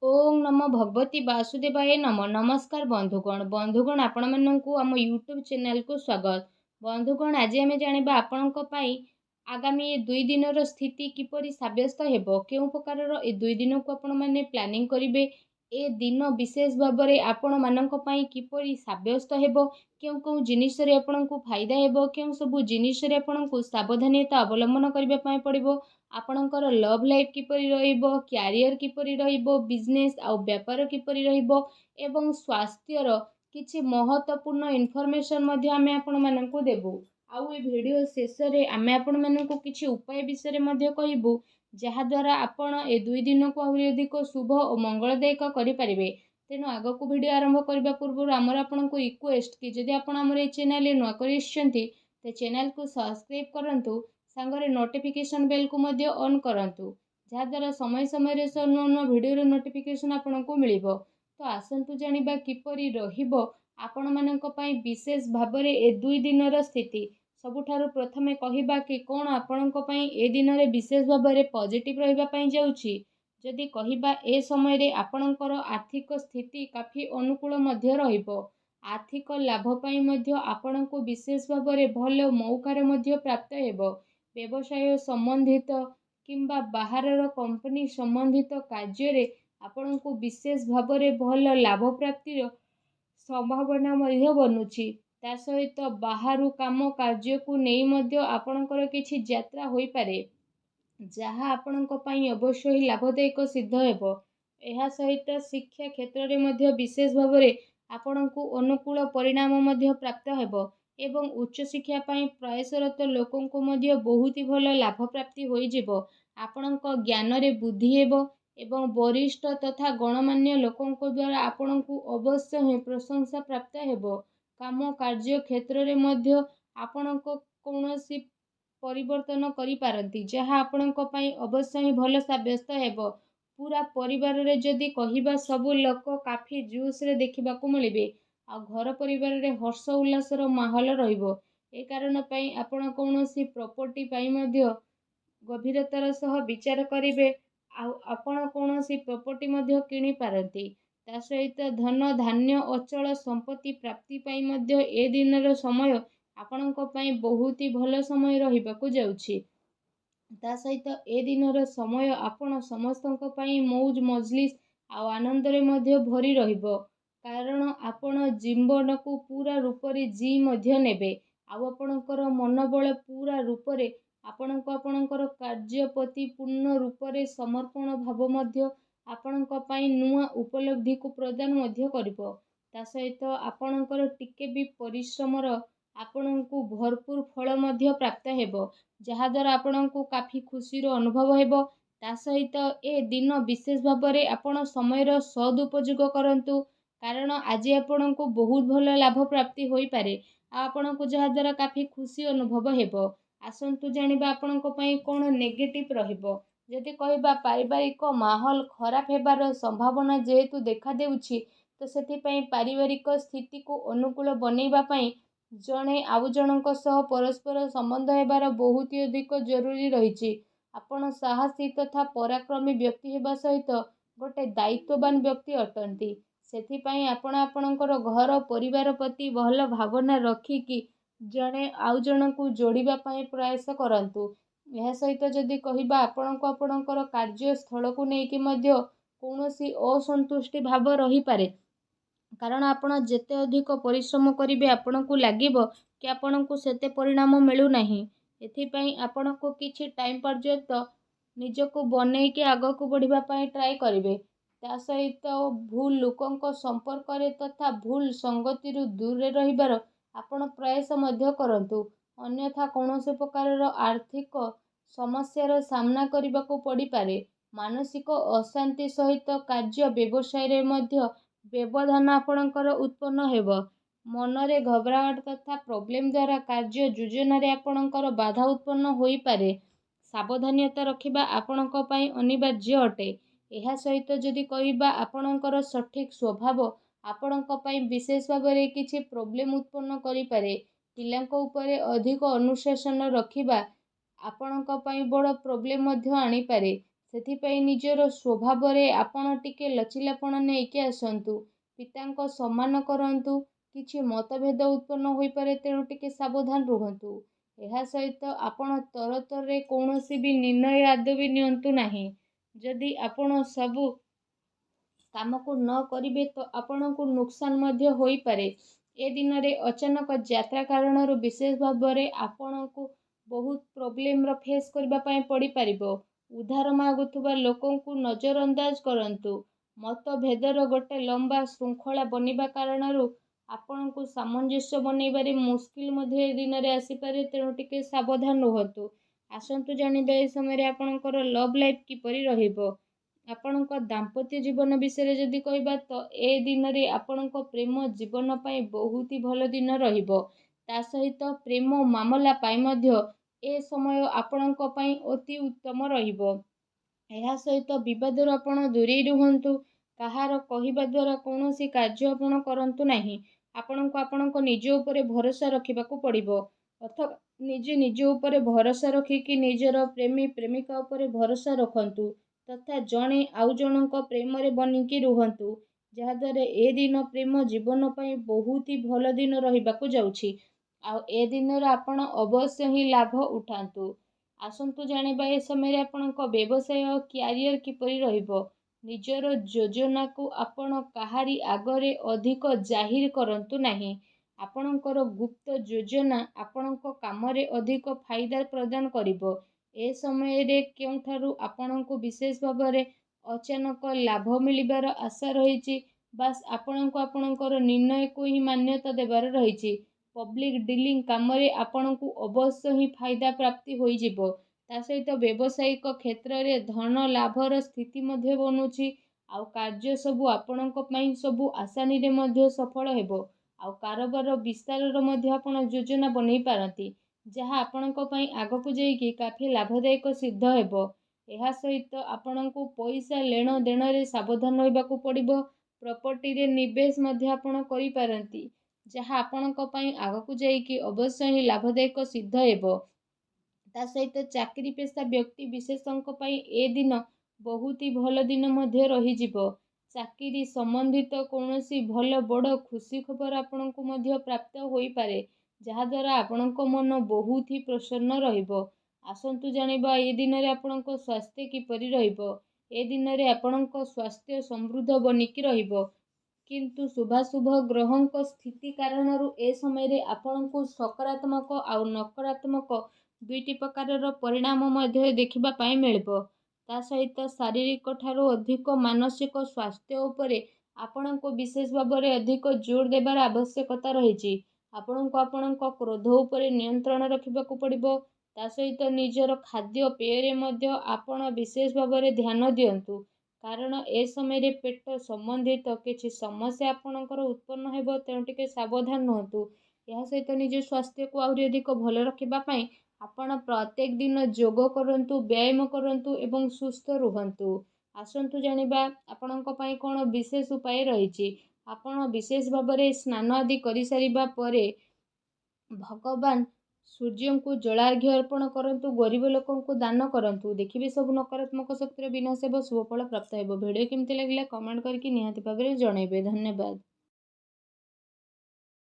ओम नमो भगवती वासुदेवाय नमः। नमस्कार बंधुगण आपण माननकु आम यूट्यूब चैनल को स्वागत। बंधुगण आज आम जानिबा आपणक पई आगामी 2 दिनर स्थिति किपरि साब्यस्त हेबो, केउ प्रकारर ए 2 दिन को आपण माने प्लानिंग करिवे, ए दिन विशेष भाबरे आपण माननक पई किपरि साब्यस्त हेबो, केउ केउ जिनिस रे आपणकु फायदा हेबो, केउ सबु जिनिस रे आपणकु सावधानता अवलंबन करिबा पई पड़िबो, आपणकर लव लाइफ किपरि रहिबो, क्यारियर किपरि रहिबो, बिजनेस आउ व्यापार किपरि रहिबो एवं स्वास्थ्यर किछि महत्वपूर्ण इनफॉरमेशन मध्ये आमे आपण माननकु देबु। आउ ए वीडियो शेष रे आमे आपण माननकु किछि उपाय विषय रे मध्ये कहिबु, जहा द्वारा आपण ए 2 दिन को आहुरि अधिक शुभ और मंगलदायक करि परिबे। तेनु आगकु वीडियो आरंभ करबा पूर्व आमर आपनकु रिक्वेस्ट कि जदि आपण हमर ए चैनल रे नुआ करिसचंती ते चैनल को सब्सक्राइब करंतु, सांगरे नोटिफिकेशन बेल को मध्य ऑन करंतु, जहा द्वारा समय समय रे नुआ नुआ वीडियो रे नोटिफिकेशन आपनकु मिलिबो। तो आसंतु जानिबा किपरि रहिबो आपण माननक पई विशेष भाबरे ए 2 दिनर स्थिति। सबुठारु प्रथमे कहिबा कि कोन आपनक पई ए दिन रे विशेष भाबरे पॉजिटिव रहिबा पई जाउछि। जदि कहिबा ए समय रे आपनकर आर्थिक स्थिति काफी अनुकूल मध्य रहिबो। आर्थिक लाभ पई मध्य आपनकु विशेष भाबरे भलो मौकार मध्य प्राप्त हेबो। व्यवसाय संबंधित किंबा बाहरर कंपनी संबंधित कार्य रे आपनकु विशेष भाबरे भलो लाभ प्राप्तिर संभावना मध्य बनुछि। ता सहित बाहरु काम कार्य को नेई मध्य आपनकर किछि यात्रा होई पारे, जहा आपनक पई अवश्य ही लाभदायक सिद्ध हेबो। एहा सहित शिक्षा क्षेत्र रे मध्य विशेष भाबरे आपनकु अनुकूल परिणाम मध्य प्राप्त हेबो एवं उच्च शिक्षा पई प्रयासरत लोकंकु मध्य बहुत ही भलो लाभ प्राप्ति होई जिवो। आपनक ज्ञान रे बुद्धि हेबो एवं वरिष्ठ तथा गणमान्य लोकंक द्वारा आपनकु अवश्य ही प्रशंसा प्राप्त हेबो। काम कार्य क्षेत्र रे मध्य आपनक कोनोसी परिवर्तन करि पारंती, जहा आपनक पई अवश्य ही भलो साब्यस्त हेबो। पूरा परिवार रे जदि कहिबा सबु लोक काफी जूस रे देखिबा को मिलिबे, आ घर परिवार रे हर्ष उल्लास रो माहौल रहिबो। ए कारण पई आपण कोनोसी प्रॉपर्टी पई मध्य गभीरतार सह विचार करिवे, आपण कोनोसी प्रॉपर्टी मध्य किनि पारंती। ता सहित धन धान्य अचल संपत्ति प्राप्ति पई मध्य ए दिनर समय आपणक पई बहुत ही भलो समय रहिबाकु जाउछि। ता सहित ए दिनर समय आपण समस्तक पई मौज मजलिस आ आनंद रे मध्य भरी रहिबो, कारण आपण जीवन को पूरा रूप रे जी मध्य नेबे। आ आपणकर मनोबल पूरा रूप रे आपणकर कार्य प्रति पूर्ण रूप रे समर्पण भाव मध्य आपणक पई नुआ उपलब्धि को प्रदान मध्य करिवो। ता सहित आपणकर टिके भी परिश्रमर आपणकु भरपूर फल मध्य प्राप्त हेबो, जहा द्वारा आपणकु काफी खुशी रो अनुभव हेबो। ता सहित ए दिन विशेष भाबरे आपण समयर सदुपयोग करंतु, कारण आज आपणकु बहुत भलो लाभ प्राप्ति होई पारे, आपणकु जहा द्वारा काफी खुशी अनुभव हेबो। आसंतु जानिबा आपणक पई कोन नेगेटिव रहिबो। जदि कहिबा पारिवारिक माहौल खराब हेबार संभावना जेहेतु देखा देउछि, तो सेति पई पारिवारिक स्थिति को अनुकूल बनेइबा पई जणे आउ जनक सह परस्पर संबंध हेबार बहुत ही अधिक जरूरी रहिछि। आपण साहसी तथा पराक्रमी व्यक्ति हेबा सहित गोटे दायित्ववान व्यक्ति अटंती। सेति पई आपण आपणकर घर परिवार प्रति भलो भावना रखिकी जणे आउ जनकु जोड़िबा पई प्रयास करंतु। यह सहित जदि कहिबा आपणको आपणकर कार्य स्थल को नेकी मध्य कोनोसी असंतुष्टि भाव रही पारे, कारण आपण जेते अधिक परिश्रम करिवे आपणकु लागिबो कि आपणकु सेते परिणाम मिलु नाही। एथि पई आपणको किछि टाइम पर्यंत निजको बनेइके आगको बढ़िबा पई ट्राई करिवे। ता सहित भूल लोकंक संपर्क रे तथा भूल संगति रु दूर रे रहिबार आपण प्रयास मध्य करंतु, अन्यथा कोनोसी प्रकारर आर्थिक समस्यार सामना करबाको पड़ी पारे। मानसिक अशांति सहित कार्य व्यवसाय रे मध्य व्यवधान आपणकर उत्पन्न हेबो। मनरे घबराहट तथा प्रॉब्लम द्वारा कार्य योजना रे आपणकर बाधा उत्पन्न होई पारे। सावधानता रखिबा आपणक पई अनिवार्य अटे। एहा सहित जदि कहिबा आपणकर सठिक स्वभाव आपणक पई विशेष भाबरे किछि प्रॉब्लम उत्पन्न करि पारे। पिलांक उपरे अधिक अनुशासन रखिबा आपणक पई बड़ प्रॉब्लम मध्य आनी पारे। ସେଥିପାଇଁ ନିଜର ସ୍ୱଭାବରେ ଆପଣ ଟିକେ ଲଚିଲାପଣ ନେଇକି ଆସନ୍ତୁ। ପିତାଙ୍କ ସମ୍ମାନ କରନ୍ତୁ। କିଛି ମତଭେଦ ଉତ୍ପନ୍ନ ହୋଇପାରେ, ତେଣୁ ଟିକେ ସାବଧାନ ରୁହନ୍ତୁ। ଏହା ସହିତ ଆପଣ ତରତରରେ କୌଣସି ବି ନିର୍ଣ୍ଣୟ ଆଦୌ ବି ନିଅନ୍ତୁ ନାହିଁ। ଯଦି ଆପଣ ସବୁ କାମକୁ ନ କରିବେ ତ ଆପଣଙ୍କୁ ନୁକସାନ ମଧ୍ୟ ହୋଇପାରେ। ଏ ଦିନରେ ଅଚାନକ ଯାତ୍ରା କାରଣରୁ ବିଶେଷ ଭାବରେ ଆପଣଙ୍କୁ ବହୁତ ପ୍ରୋବ୍ଲେମର ଫେସ୍ କରିବା ପାଇଁ ପଡ଼ିପାରିବ। ଉଦ୍ଧାର ମାଗୁଥିବା ଲୋକଙ୍କୁ ନଜରଅନ୍ଦାଜ କରନ୍ତୁ। ମତଭେଦର ଗୋଟେ ଲମ୍ବା ଶୃଙ୍ଖଳା ବନିବା କାରଣରୁ ଆପଣଙ୍କୁ ସାମଞ୍ଜସ୍ୟ ବନେଇବାରେ ମୁସ୍କିଲ ମଧ୍ୟ ଏ ଦିନରେ ଆସିପାରେ, ତେଣୁ ଟିକେ ସାବଧାନ ରୁହନ୍ତୁ। ଆସନ୍ତୁ ଜାଣିବା ଏ ସମୟରେ ଆପଣଙ୍କର ଲଭ୍ ଲାଇଫ୍ କିପରି ରହିବ। ଆପଣଙ୍କ ଦାମ୍ପତ୍ୟ ଜୀବନ ବିଷୟରେ ଯଦି କହିବା ତ ଏ ଦିନରେ ଆପଣଙ୍କ ପ୍ରେମ ଜୀବନ ପାଇଁ ବହୁତ ହି ଭଲ ଦିନ ରହିବ। ତା ସହିତ ପ୍ରେମ ମାମଲା ପାଇଁ ମଧ୍ୟ ଏ ସମୟ ଆପଣଙ୍କ ପାଇଁ ଅତି ଉତ୍ତମ ରହିବ। ଏହା ସହିତ ବିବାଦରୁ ଆପଣ ଦୂରେଇ ରୁହନ୍ତୁ। କାହାର କହିବା ଦ୍ୱାରା କୌଣସି କାର୍ଯ୍ୟ ଆପଣ କରନ୍ତୁ ନାହିଁ। ଆପଣଙ୍କୁ ଆପଣଙ୍କ ନିଜ ଉପରେ ଭରସା ରଖିବାକୁ ପଡ଼ିବ। ଅଥବା ନିଜେ ନିଜ ଉପରେ ଭରସା ରଖିକି ନିଜର ପ୍ରେମୀ ପ୍ରେମିକା ଉପରେ ଭରସା ରଖନ୍ତୁ ତଥା ଜଣେ ଆଉ ଜଣଙ୍କ ପ୍ରେମରେ ବନିକି ରୁହନ୍ତୁ, ଯାହାଦ୍ୱାରା ଏ ଦିନ ପ୍ରେମ ଜୀବନ ପାଇଁ ବହୁତ ହି ଭଲ ଦିନ ରହିବାକୁ ଯାଉଛି। ଆଉ ଏ ଦିନରେ ଆପଣ ଅବଶ୍ୟ ହିଁ ଲାଭ ଉଠାନ୍ତୁ। ଆସନ୍ତୁ ଜାଣିବା ଏ ସମୟରେ ଆପଣଙ୍କ ବ୍ୟବସାୟ କ୍ୟାରିୟର କିପରି ରହିବ। ନିଜର ଯୋଜନାକୁ ଆପଣ କାହାରି ଆଗରେ ଅଧିକ ଜାହିର କରନ୍ତୁ ନାହିଁ। ଆପଣଙ୍କର ଗୁପ୍ତ ଯୋଜନା ଆପଣଙ୍କ କାମରେ ଅଧିକ ଫାଇଦା ପ୍ରଦାନ କରିବ। ଏ ସମୟରେ କେଉଁଠାରୁ ଆପଣଙ୍କୁ ବିଶେଷ ଭାବରେ ଅଚାନକ ଲାଭ ମିଳିବାର ଆଶା ରହିଛି। ବାସ୍ ଆପଣଙ୍କୁ ଆପଣଙ୍କର ନିର୍ଣ୍ଣୟକୁ ହିଁ ମାନ୍ୟତା ଦେବାର ରହିଛି। ପବ୍ଲିକ ଡିଲିଂ କାମରେ ଆପଣଙ୍କୁ ଅବଶ୍ୟ ହିଁ ଫାଇଦା ପ୍ରାପ୍ତି ହୋଇଯିବ। ତା ସହିତ ବ୍ୟବସାୟିକ କ୍ଷେତ୍ରରେ ଧନ ଲାଭର ସ୍ଥିତି ମଧ୍ୟ ବନୁଛି। ଆଉ କାର୍ଯ୍ୟ ସବୁ ଆପଣଙ୍କ ପାଇଁ ସବୁ ଆସାନୀରେ ମଧ୍ୟ ସଫଳ ହେବ। ଆଉ କାରବାର ବିସ୍ତାରର ମଧ୍ୟ ଆପଣ ଯୋଜନା ବନେଇ ପାରନ୍ତି, ଯାହା ଆପଣଙ୍କ ପାଇଁ ଆଗକୁ ଯାଇକି କାଫି ଲାଭଦାୟକ ସିଦ୍ଧ ହେବ। ଏହା ସହିତ ଆପଣଙ୍କୁ ପଇସା ନେଣ ଦେଣରେ ସାବଧାନ ରହିବାକୁ ପଡ଼ିବ। ପ୍ରପର୍ଟିରେ ନିବେଶ ମଧ୍ୟ ଆପଣ କରିପାରନ୍ତି, ଯାହା ଆପଣଙ୍କ ପାଇଁ ଆଗକୁ ଯାଇକି ଅବଶ୍ୟ ହିଁ ଲାଭଦାୟକ ସିଦ୍ଧ ହେବ। ତା ସହିତ ଚାକିରି ପେଶା ବ୍ୟକ୍ତି ବିଶେଷଙ୍କ ପାଇଁ ଏ ଦିନ ବହୁତ ହି ଭଲ ଦିନ ମଧ୍ୟ ରହିଯିବ। ଚାକିରି ସମ୍ବନ୍ଧିତ କୌଣସି ଭଲ ବଡ଼ ଖୁସି ଖବର ଆପଣଙ୍କୁ ମଧ୍ୟ ପ୍ରାପ୍ତ ହୋଇପାରେ, ଯାହାଦ୍ୱାରା ଆପଣଙ୍କ ମନ ବହୁତ ହି ପ୍ରସନ୍ନ ରହିବ। ଆସନ୍ତୁ ଜାଣିବା ଏ ଦିନରେ ଆପଣଙ୍କ ସ୍ୱାସ୍ଥ୍ୟ କିପରି ରହିବ। ଏ ଦିନରେ ଆପଣଙ୍କ ସ୍ୱାସ୍ଥ୍ୟ ସମୃଦ୍ଧ ବନିକି ରହିବ, କିନ୍ତୁ ଶୁଭାଶୁଭ ଗ୍ରହଙ୍କ ସ୍ଥିତି କାରଣରୁ ଏ ସମୟରେ ଆପଣଙ୍କୁ ସକାରାତ୍ମକ ଆଉ ନକାରାତ୍ମକ ଦୁଇଟି ପ୍ରକାରର ପରିଣାମ ମଧ୍ୟ ଦେଖିବା ପାଇଁ ମିଳିବ। ତା ସହିତ ଶାରୀରିକ ଠାରୁ ଅଧିକ ମାନସିକ ସ୍ୱାସ୍ଥ୍ୟ ଉପରେ ଆପଣଙ୍କୁ ବିଶେଷ ଭାବରେ ଅଧିକ ଜୋର ଦେବାର ଆବଶ୍ୟକତା ରହିଛି। ଆପଣଙ୍କୁ ଆପଣଙ୍କ କ୍ରୋଧ ଉପରେ ନିୟନ୍ତ୍ରଣ ରଖିବାକୁ ପଡ଼ିବ। ତା ସହିତ ନିଜର ଖାଦ୍ୟ ପେୟରେ ମଧ୍ୟ ଆପଣ ବିଶେଷ ଭାବରେ ଧ୍ୟାନ ଦିଅନ୍ତୁ, କାରଣ ଏ ସମୟରେ ପେଟ ସମ୍ବନ୍ଧିତ କିଛି ସମସ୍ୟା ଆପଣଙ୍କର ଉତ୍ପନ୍ନ ହେବ, ତେଣୁ ଟିକେ ସାବଧାନ ରୁହନ୍ତୁ। ଏହା ସହିତ ନିଜ ସ୍ୱାସ୍ଥ୍ୟକୁ ଆହୁରି ଅଧିକ ଭଲ ରଖିବା ପାଇଁ ଆପଣ ପ୍ରତ୍ୟେକ ଦିନ ଯୋଗ କରନ୍ତୁ, ବ୍ୟାୟାମ କରନ୍ତୁ ଏବଂ ସୁସ୍ଥ ରୁହନ୍ତୁ। ଆସନ୍ତୁ ଜାଣିବା ଆପଣଙ୍କ ପାଇଁ କ'ଣ ବିଶେଷ ଉପାୟ ରହିଛି। ଆପଣ ବିଶେଷ ଭାବରେ ସ୍ନାନ ଆଦି କରିସାରିବା ପରେ ଭଗବାନ ସୂର୍ଯ୍ୟଙ୍କୁ ଜଳାର୍ଘ୍ୟ ଅର୍ପଣ କରନ୍ତୁ, ଗରିବ ଲୋକଙ୍କୁ ଦାନ କରନ୍ତୁ। ଦେଖିବେ ସବୁ ନକାରାତ୍ମକ ଶକ୍ତିର ବିନାଶ ହେବ, ଶୁଭଫଳ ପ୍ରାପ୍ତ ହେବ। ଭିଡ଼ିଓ କେମିତି ଲାଗିଲା କମେଣ୍ଟ କରିକି ନିହାତି ଭାବରେ ଜଣାଇବେ। ଧନ୍ୟବାଦ।